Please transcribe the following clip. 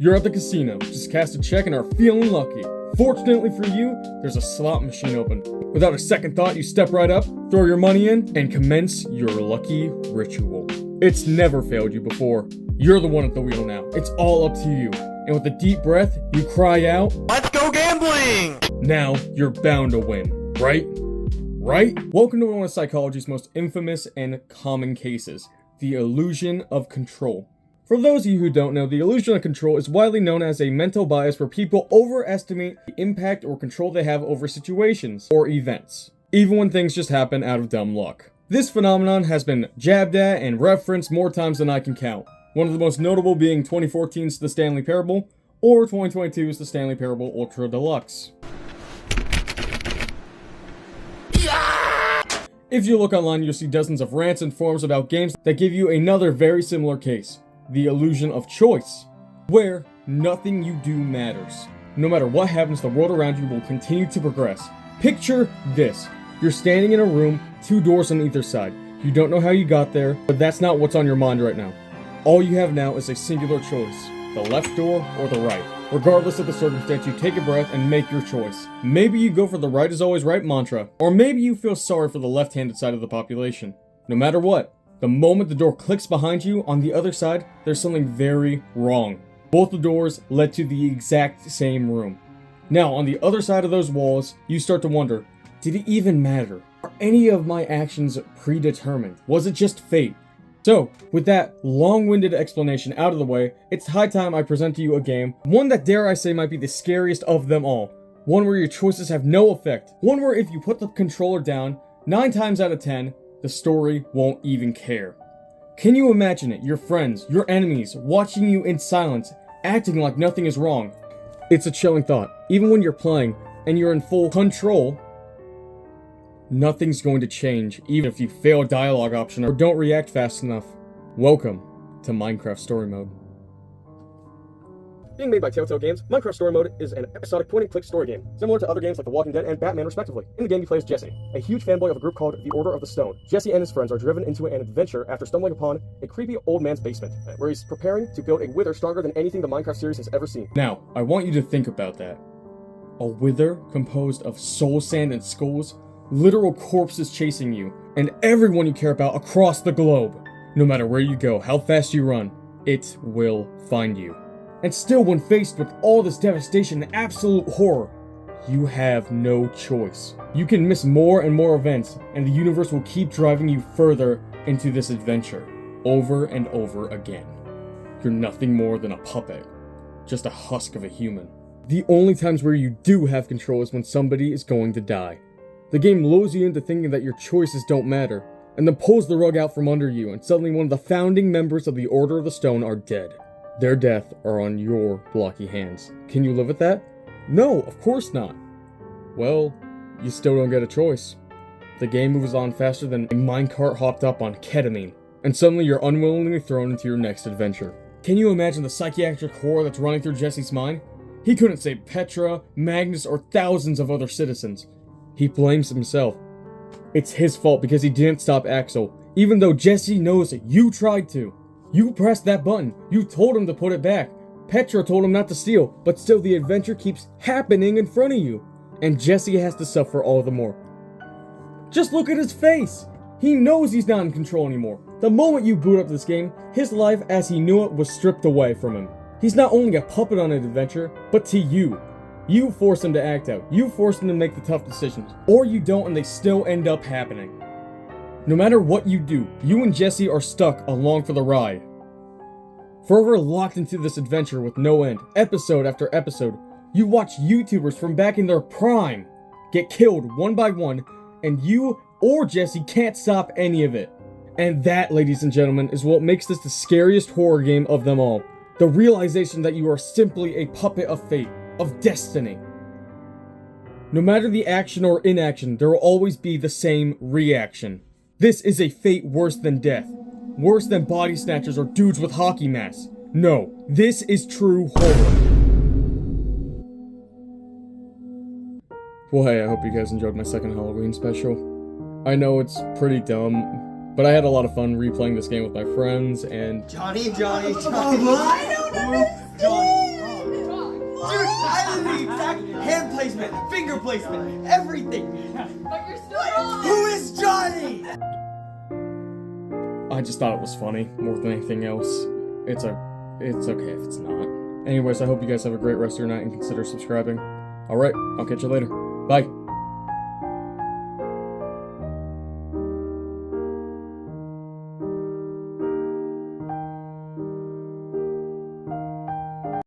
You're at the casino, just cast a check and are feeling lucky. Fortunately for you, there's a slot machine open. Without a second thought, you step right up, throw your money in, and commence your lucky ritual. It's never failed you before. You're the one at the wheel now. It's all up to you. And with a deep breath, you cry out, "Let's go gambling!" Now you're bound to win, right? Right? Welcome to one of psychology's most infamous and common cases, the illusion of control. For those of you who don't know, the illusion of control is widely known as a mental bias where people overestimate the impact or control they have over situations or events, even when things just happen out of dumb luck. This phenomenon has been jabbed at and referenced more times than I can count. One of the most notable being 2014's The Stanley Parable, or 2022's The Stanley Parable Ultra Deluxe. If you look online, you'll see dozens of rants and forums about games that give you another very similar case, the illusion of choice, where nothing you do matters. No matter what happens, the world around you will continue to progress. Picture this. You're standing in a room, 2 doors on either side. You don't know how you got there, but that's not what's on your mind right now. All you have now is a singular choice, the left door or the right. Regardless of the circumstance, you take a breath and make your choice. Maybe you go for the right is always right mantra, or maybe you feel sorry for the left-handed side of the population. No matter what, the moment the door clicks behind you, on the other side, there's something very wrong. Both the doors led to the exact same room. Now, on the other side of those walls, you start to wonder, did it even matter? Are any of my actions predetermined? Was it just fate? So, with that long-winded explanation out of the way, it's high time I present to you a game, one that dare I say might be the scariest of them all. One where your choices have no effect. One where if you put the controller down, 9 times out of 10, the story won't even care. Can you imagine it? Your friends, your enemies, watching you in silence, acting like nothing is wrong. It's a chilling thought. Even when you're playing, and you're in full control, nothing's going to change, even if you fail a dialogue option or don't react fast enough. Welcome to Minecraft Story Mode. Being made by Telltale Games, Minecraft Story Mode is an episodic point-and-click story game, similar to other games like The Walking Dead and Batman respectively. In the game, you play as Jesse, a huge fanboy of a group called the Order of the Stone. Jesse and his friends are driven into an adventure after stumbling upon a creepy old man's basement, where he's preparing to build a wither stronger than anything the Minecraft series has ever seen. Now, I want you to think about that. A wither composed of soul sand and skulls, literal corpses chasing you, and everyone you care about across the globe. No matter where you go, how fast you run, it will find you. And still, when faced with all this devastation and absolute horror, you have no choice. You can miss more and more events, and the universe will keep driving you further into this adventure, over and over again. You're nothing more than a puppet, just a husk of a human. The only times where you do have control is when somebody is going to die. The game lulls you into thinking that your choices don't matter, and then pulls the rug out from under you, and suddenly one of the founding members of the Order of the Stone are dead. Their death are on your blocky hands. Can you live with that? No, of course not. Well, you still don't get a choice. The game moves on faster than a minecart hopped up on ketamine, and suddenly you're unwillingly thrown into your next adventure. Can you imagine the psychiatric horror that's running through Jesse's mind? He couldn't save Petra, Magnus, or thousands of other citizens. He blames himself. It's his fault because he didn't stop Axel, even though Jesse knows that you tried to. You pressed that button. You told him to put it back. Petra told him not to steal, but still the adventure keeps happening in front of you. And Jesse has to suffer all the more. Just look at his face. He knows he's not in control anymore. The moment you boot up this game, his life as he knew it was stripped away from him. He's not only a puppet on an adventure, but to you. You force him to act out. You force him to make the tough decisions. Or you don't and they still end up happening. No matter what you do, you and Jesse are stuck along for the ride. Forever locked into this adventure with no end, episode after episode. You watch YouTubers from back in their prime get killed one by one, and you or Jesse can't stop any of it. And that, ladies and gentlemen, is what makes this the scariest horror game of them all. The realization that you are simply a puppet of fate, of destiny. No matter the action or inaction, there will always be the same reaction. This is a fate worse than death. Worse than body snatchers or dudes with hockey masks. No, this is true horror. Well, hey, I hope you guys enjoyed my second Halloween special. I know it's pretty dumb, but I had a lot of fun replaying this game with my friends and... Johnny. I don't understand! placement, finger placement, everything. But you're still wrong. Who is Johnny? I just thought it was funny more than anything else. It's okay if it's not. Anyways, I hope you guys have a great rest of your night and consider subscribing. Alright, I'll catch you later. Bye.